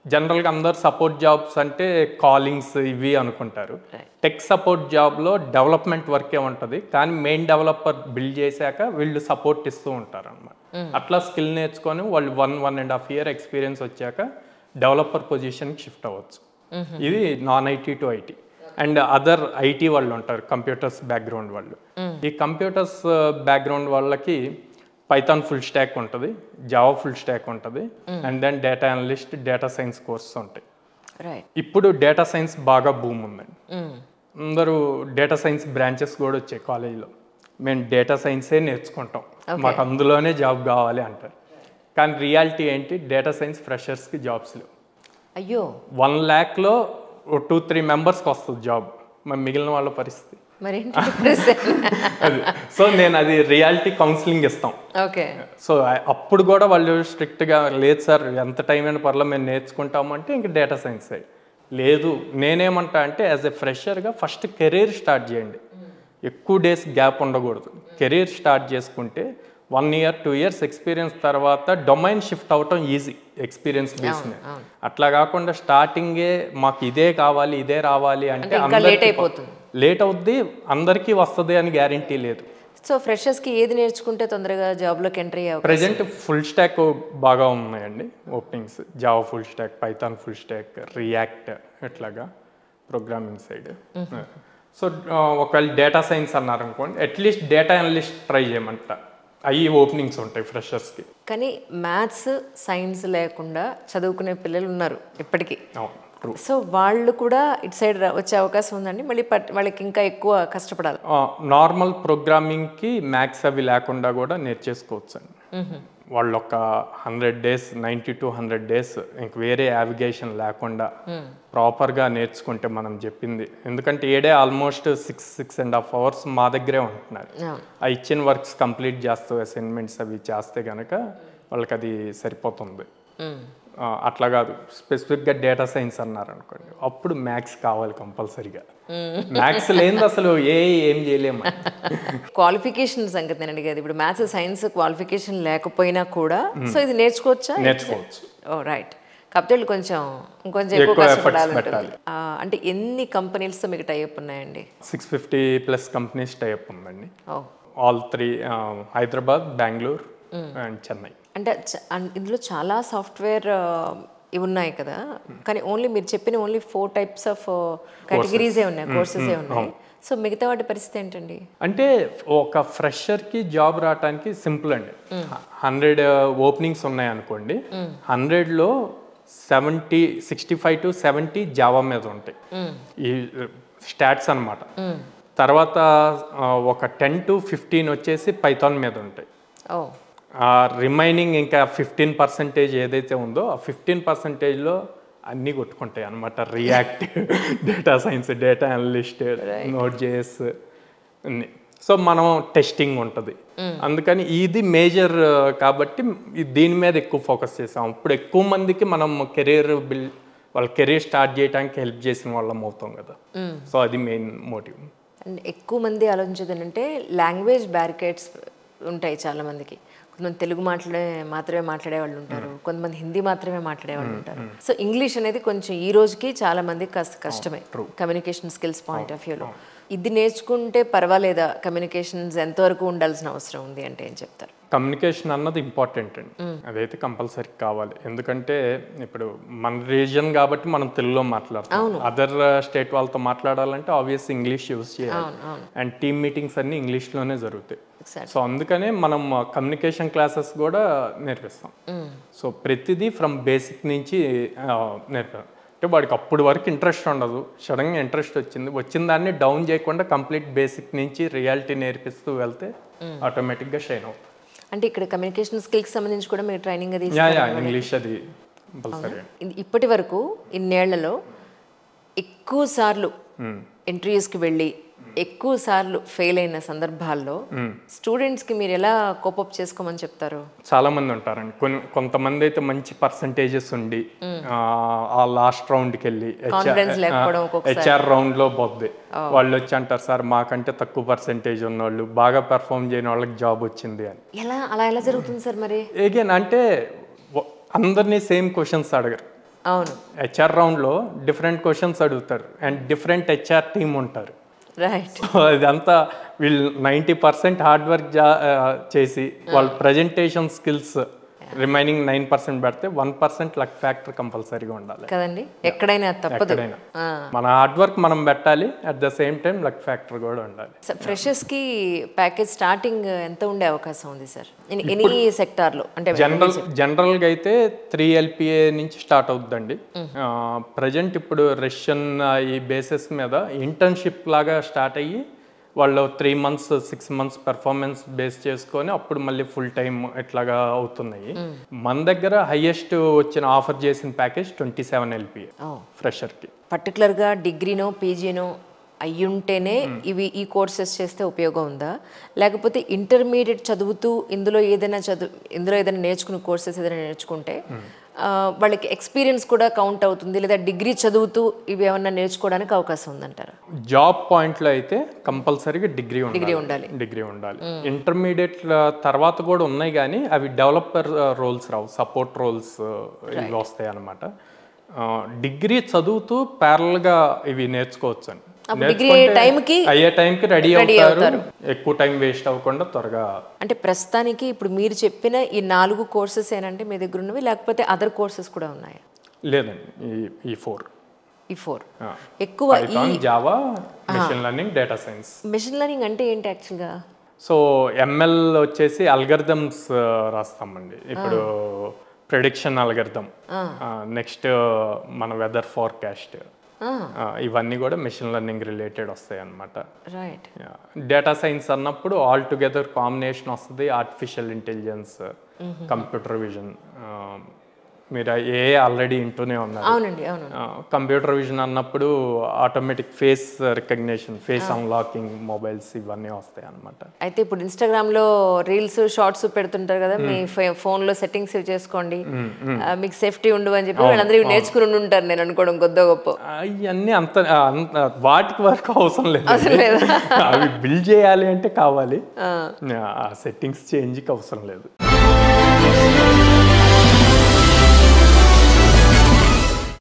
జనరల్గా అందరు support jobs అంటే కాలింగ్స్ ఇవి అనుకుంటారు. టెక్ సపోర్ట్ జాబ్లో డెవలప్మెంట్ వర్కే ఉంటుంది, కానీ మెయిన్ డెవలపర్ బిల్డ్ చేశాక వీళ్ళు సపోర్ట్ ఇస్తూ ఉంటారు అనమాట. అట్లా స్కిల్ నేర్చుకొని వాళ్ళు 1.5 year ఎక్స్పీరియన్స్ వచ్చాక డెవలపర్ పొజిషన్కి షిఫ్ట్ అవ్వచ్చు. ఇది non IT to IT. And other IT వాళ్ళు ఉంటారు, కంప్యూటర్స్ బ్యాక్గ్రౌండ్ వాళ్ళు. ఈ కంప్యూటర్స్ బ్యాక్గ్రౌండ్ వాళ్ళకి పైథాన్ ఫుల్ స్టాక్ ఉంటుంది, జావా ఫుల్ స్టాక్ ఉంటుంది, and then data analyst, data science courses ఉంటాయి. ఇప్పుడు డేటా సైన్స్ బాగా బూమ్ ఉందండి. అందరూ డేటా సైన్స్ బ్రాంచెస్ కూడా వచ్చాయి కాలేజీలో. మేము డేటా సైన్సే నేర్చుకుంటాం, మాకు అందులోనే జాబ్ కావాలి అంటారు. కానీ రియాలిటీ ఏంటి, డేటా సైన్స్ ఫ్రెషర్స్కి జాబ్స్ లేవు. అయ్యో, 1 lakhలో 2-3 మెంబర్స్కి వస్తుంది జాబ్, మరి మిగిలిన వాళ్ళ పరిస్థితి అది. సో నేను అది రియాలిటీ కౌన్సిలింగ్ ఇస్తాం. సో అప్పుడు కూడా వాళ్ళు స్ట్రిక్ట్గా లేదు సార్ ఎంత టైం అయినా పర్లేదు మేము నేర్చుకుంటాము అంటే ఇంక డేటా సైన్స్ సైడ్ లేదు. నేనేమంటా అంటే యాజ్ ఎ ఫ్రెషర్గా ఫస్ట్ కెరీర్ స్టార్ట్ చేయండి, ఎక్కువ డేస్ గ్యాప్ ఉండకూడదు. కెరీర్ స్టార్ట్ చేసుకుంటే 1 year 2 years ఎక్స్పీరియన్స్ తర్వాత డొమైన్ షిఫ్ట్ అవటం ఈజీ ఎక్స్పీరియన్స్ బేస్ మీద. అట్లా కాకుండా స్టార్టింగే మాకు ఇదే కావాలి ఇదే రావాలి అంటే లేట్ అవుద్ది, అందరికీ వస్తుంది అని గ్యారంటీ లేదు. సో ఫ్రెషర్స్కి ఏది నేర్చుకుంటే తొందరగా జాబ్లోకి ఎంట్రీ అయ్యారు? ప్రెజెంట్ ఫుల్ స్టాక్ బాగా ఉన్నాయండి openings, Java full stock, Python full stock, react, ఇట్లాగా ప్రోగ్రామింగ్ సైడ్. సో ఒకవేళ డేటా సైన్స్ అన్నారనుకోండి, అట్లీస్ట్ డేటా అనలిస్ట్ ట్రై చేయమంట, అవి ఓపెనింగ్స్ ఉంటాయి ఫ్రెషర్స్కి. కానీ మ్యాథ్స్ సైన్స్ లేకుండా చదువుకునే పిల్లలు ఉన్నారు ఇప్పటికీ. సో వాళ్ళు కూడా ఇటు సైడ్ వచ్చే అవకాశం ఉందండి, మళ్ళీ వాళ్ళకి ఇంకా ఎక్కువ కష్టపడాలి. నార్మల్ ప్రోగ్రామింగ్కి మ్యాథ్స్ అవి లేకుండా కూడా నేర్చేసుకోవచ్చు అండి. వాళ్ళు ఒక 100 days 90 to 100 days ఇంక వేరే యావిగేషన్ లేకుండా ప్రాపర్గా నేర్చుకుంటే మనం చెప్పింది. ఎందుకంటే ఏడే ఆల్మోస్ట్ 6.5 hours మా దగ్గరే ఉంటున్నారు. ఆ ఇచ్చిన వర్క్స్ కంప్లీట్ చేస్తూ అసైన్మెంట్స్ అవి చేస్తే కనుక వాళ్ళకి అది సరిపోతుంది. అట్లా కాదు, స్పెసిఫిక్గా డేటా సైన్స్ అన్నారు అనుకోండి, అప్పుడు మ్యాథ్స్ కావాలి కంపల్సరీగా. మ్యాథ్స్ లేనిది అసలు ఏం చేయలేము. క్వాలిఫికేషన్ సంగతి నేను అడిగేది. ఇప్పుడు మ్యాథ్స్ సైన్స్ క్వాలిఫికేషన్ లేకపోయినా కూడా సో ఇది నేర్చుకోవచ్చా? నేర్చుకోవచ్చు. రైట్. కాకపోతే వాళ్ళు ఇంకొంచెం ఎక్కువ కష్టపడాలి. అంటే ఎన్ని కంపెనీలతో మీకు టైఅప్ ఉన్నాయండి? 650+ కంపెనీస్ టైఅప్ ఉందండి. All 3 Hyderabad, Bengaluru and Chennai. అంటే ఇందులో చాలా సాఫ్ట్వేర్ ఇవి ఉన్నాయి కదా, కానీ ఓన్లీ మీరు చెప్పిన ఓన్లీ 4 types ఆఫ్ కేటగిరీసే ఉన్నాయి, కోర్సెసే ఉన్నాయి. సో మిగతా వాటి పరిస్థితి ఏంటండి? అంటే ఒక ఫ్రెషర్కి జాబ్ రావడానికి సింపుల్ అండి. 100 ఓపెనింగ్స్ ఉన్నాయి అనుకోండి, 100లో 65 to 70 జావా మీద ఉంటాయి, ఈ స్టాట్స్ అనమాట. తర్వాత ఒక 10 to 15 వచ్చేసి పైథాన్ మీద ఉంటాయి. రిమైనింగ్ ఇంకా 15% ఏదైతే ఉందో ఆ 15%లో అన్నీ కొట్టుకుంటాయి అనమాట. React, data science, data analyst, నోడ్.js అన్నీ. సో మనం టెస్టింగ్ ఉంటుంది, అందుకని ఇది మేజర్ కాబట్టి దీని మీద ఎక్కువ ఫోకస్ చేసాం. ఇప్పుడు ఎక్కువ మందికి మనం వాళ్ళ కెరీర్ స్టార్ట్ చేయడానికి హెల్ప్ చేసిన వాళ్ళం అవుతాం కదా. సో అది మెయిన్ మోటివ్. అండ్ ఎక్కువ మంది ఆలోచించేది ఏంటంటే లాంగ్వేజ్ బ్యారికేడ్స్ ఉంటాయి చాలా మందికి. కొంతమంది తెలుగు మాత్రమే మాట్లాడే వాళ్ళు ఉంటారు, కొంతమంది హిందీ మాత్రమే మాట్లాడే వాళ్ళు ఉంటారు. సో ఇంగ్లీష్ అనేది కొంచెం ఈ రోజుకి చాలా మందికి కాస్త కష్టమే కమ్యూనికేషన్ స్కిల్స్ పాయింట్ ఆఫ్ వ్యూలో. ఇది నేర్చుకుంటే పర్వాలేదా? కమ్యూనికేషన్స్ ఎంతవరకు ఉండాల్సిన అవసరం ఉంది అంటే ఏం చెప్తారు? కమ్యూనికేషన్ అన్నది ఇంపార్టెంట్ అండి, అదైతే కంపల్సరీ కావాలి. ఎందుకంటే ఇప్పుడు మన రీజియన్ కాబట్టి మనం తెలుగులో మాట్లాడతాం, అదర్ స్టేట్ వాళ్ళతో మాట్లాడాలంటే ఆబ్వియస్ ఇంగ్లీష్ యూజ్ చేయాలి. అండ్ టీమ్ మీటింగ్స్ అన్నీ ఇంగ్లీష్లోనే జరుగుతాయి. సో అందుకనే మనం కమ్యూనికేషన్ క్లాసెస్ కూడా నేర్పిస్తాం. సో ప్రతిదీ ఫ్రమ్ బేసిక్ నుంచి నేర్పిస్తాం. అంటే వాడికి అప్పుడు వరకు ఇంట్రెస్ట్ ఉండదు, సడన్గా ఇంట్రెస్ట్ వచ్చిన దాన్ని డౌన్ చేయకుండా కంప్లీట్ బేసిక్ నుంచి రియాలిటీ నేర్పిస్తూ వెళ్తే ఆటోమేటిక్గా షైన్ అవుతుంది. అంటే ఇక్కడ కమ్యూనికేషన్ స్కిల్స్ సంబంధించి కూడా మీరు ట్రైనింగ్ అది ఇంగ్లీష్ అది కంపల్సరీ. ఇప్పటి వరకు ఇన్నేళ్లలో ఎక్కువ సార్లు ఇంటర్వ్యూస్కి వెళ్ళి ఎక్కువ సార్లు ఫెయిల్ అయిన సందర్భాల్లో స్టూడెంట్స్కి మీరు ఎలా కోపప్ చేసుకోమని చెప్తారు? చాలా మంది ఉంటారండి. కొంతమంది అయితే మంచి పర్సంటేజెస్ ఉండి ఆ లాస్ట్ రౌండ్కి వెళ్ళి HR రౌండ్లో పోద్ది, వాళ్ళు వచ్చి అంటారు సార్ మాకంటే తక్కువ పర్సంటేజ్ ఉన్న వాళ్ళు బాగా పెర్ఫామ్ చేయని వాళ్ళకి జాబ్ వచ్చింది అని. అలా ఎలా జరుగుతుంది సార్? మరి ఏగైన్ అంటే అందరినీ సేమ్ క్వశ్చన్స్ అడగరు. అవును. హెచ్ఆర్ రౌండ్లో డిఫరెంట్ క్వశ్చన్స్ అడుగుతారు అండ్ డిఫరెంట్ హెచ్ఆర్ టీమ్ ఉంటారు. రైట్. సో ఇదంతా వీళ్ళు 90% హార్డ్ వర్క్ చేసి వాళ్ళ ప్రజెంటేషన్ స్కిల్స్ రిమైనింగ్ 9% పెడితే 1% లక్ ఫ్యాక్టర్ కంపల్సరీగా ఉండాలి కదండి, ఎక్కడైనా తప్పదు. ఎక్కడైనా మన హార్డ్ వర్క్ మనం పెట్టాలి, at the same time luck factor కూడా ఉండాలి. ఫ్రెషర్స్కి ప్యాకేజ్ స్టార్టింగ్ ఎంత ఉండే అవకాశం ఉంది సార్ ఎనీ సెక్టార్లో? అంటే జనరల్గా అయితే 3 LPA నుంచి స్టార్ట్ అవుతుందండి. ప్రజెంట్ ఇప్పుడు రష్యన్ ఈ బేసిస్ మీద ఇంటర్న్షిప్ లాగా స్టార్ట్ అయ్యి వాళ్ళు 3 months 6 months పెర్ఫార్మెన్స్ బేస్ చేసుకొని అప్పుడు మళ్ళీ ఫుల్ టైం ఇట్లాగా అవుతున్నాయి. మన దగ్గర హైయెస్ట్ వచ్చిన ఆఫర్ చేసిన ప్యాకేజ్ 27 LPA ఫ్రెషర్కి. పర్టికులర్గా డిగ్రీనో పీజీనో అయ్యుంటేనే ఈ కోర్సెస్ చేస్తే ఉపయోగం ఉందా, లేకపోతే ఇంటర్మీడియట్ చదువుతూ ఇందులో ఏదైనా నేర్చుకునే కోర్సెస్ ఏదైనా నేర్చుకుంటే వాళ్ళకి ఎక్స్పీరియన్స్ కూడా కౌంట్ అవుతుంది, లేదా డిగ్రీ చదువుతూ ఇవి ఏమన్నా నేర్చుకోవడానికి అవకాశం ఉందంటారా? జాబ్ పాయింట్లో అయితే కంపల్సరీగా డిగ్రీ ఉండాలి. ఇంటర్మీడియట్ తర్వాత కూడా ఉన్నాయి కానీ అవి డెవలపర్ రోల్స్ రావు, సపోర్ట్ రోల్స్ ఇవి వస్తాయి అన్నమాట. డిగ్రీ చదువుతూ ప్యారల్గా ఇవి నేర్చుకోవచ్చు అండి. అయ్యే టైంకి రెడీ అవుతారు, ఎక్కువ టైం వేస్ట్ అవ్వకుండా త్వరగా. అంటే ప్రస్తుతానికి ఇప్పుడు మీరు చెప్పిన ఈ 4 కోర్సెస్ ఏనంటే మీ దగ్గర ఉన్నవి, లేకపోతే అదర్ కోర్సెస్ కూడా ఉన్నాయా? లేదండి, ఈ 4 ఎక్కువ Java, machine learning, data science. Machine learning అంటే ఏంటి యాక్చువల్గా? సో ML వచ్చేసి అల్గరిథమ్స్ రాస్తామండి. ఇప్పుడు ప్రెడిక్షన్ అల్గరిథం, నెక్స్ట్ మన వెదర్ ఫోర్కాస్ట్, ఇవన్నీ కూడా మెషిన్ లెర్నింగ్ రిలేటెడ్ వస్తాయి అన్నమాట. రైట్. డేటా సైన్స్ అన్నప్పుడు ఆల్ టుగెదర్ కాంబినేషన్ వస్తుంది, ఆర్టిఫిషియల్ ఇంటెలిజెన్స్, కంప్యూటర్ విజన్. మీరు ఆల్రెడీ ఇంటూనే ఉన్నారు. అవునండి, అవును. కంప్యూటర్ విజన్ అన్నప్పుడు automatic face recognition, face unlocking mobiles, ఇవన్నీ వస్తాయి అన్నమాట. అయితే ఇప్పుడు ఇన్స్టాగ్రామ్లో రీల్స్ షార్ట్స్ పెడుతుంటారు కదా, మీ ఫోన్లో సెట్టింగ్స్ చేసుకోండి మీకు సేఫ్టీ ఉండవు అని చెప్పి వాళ్ళందరూ ఇవి నేర్చుకుని ఉంటారు నేను అనుకోవడం కొద్దో గొప్ప. ఇవన్నీ అంత వాటికి వరకు అవసరం లేదు, అవి బిల్డ్ చేయాలి అంటే కావాలి, సెట్టింగ్స్ చేంజ్కి అవసరం లేదు.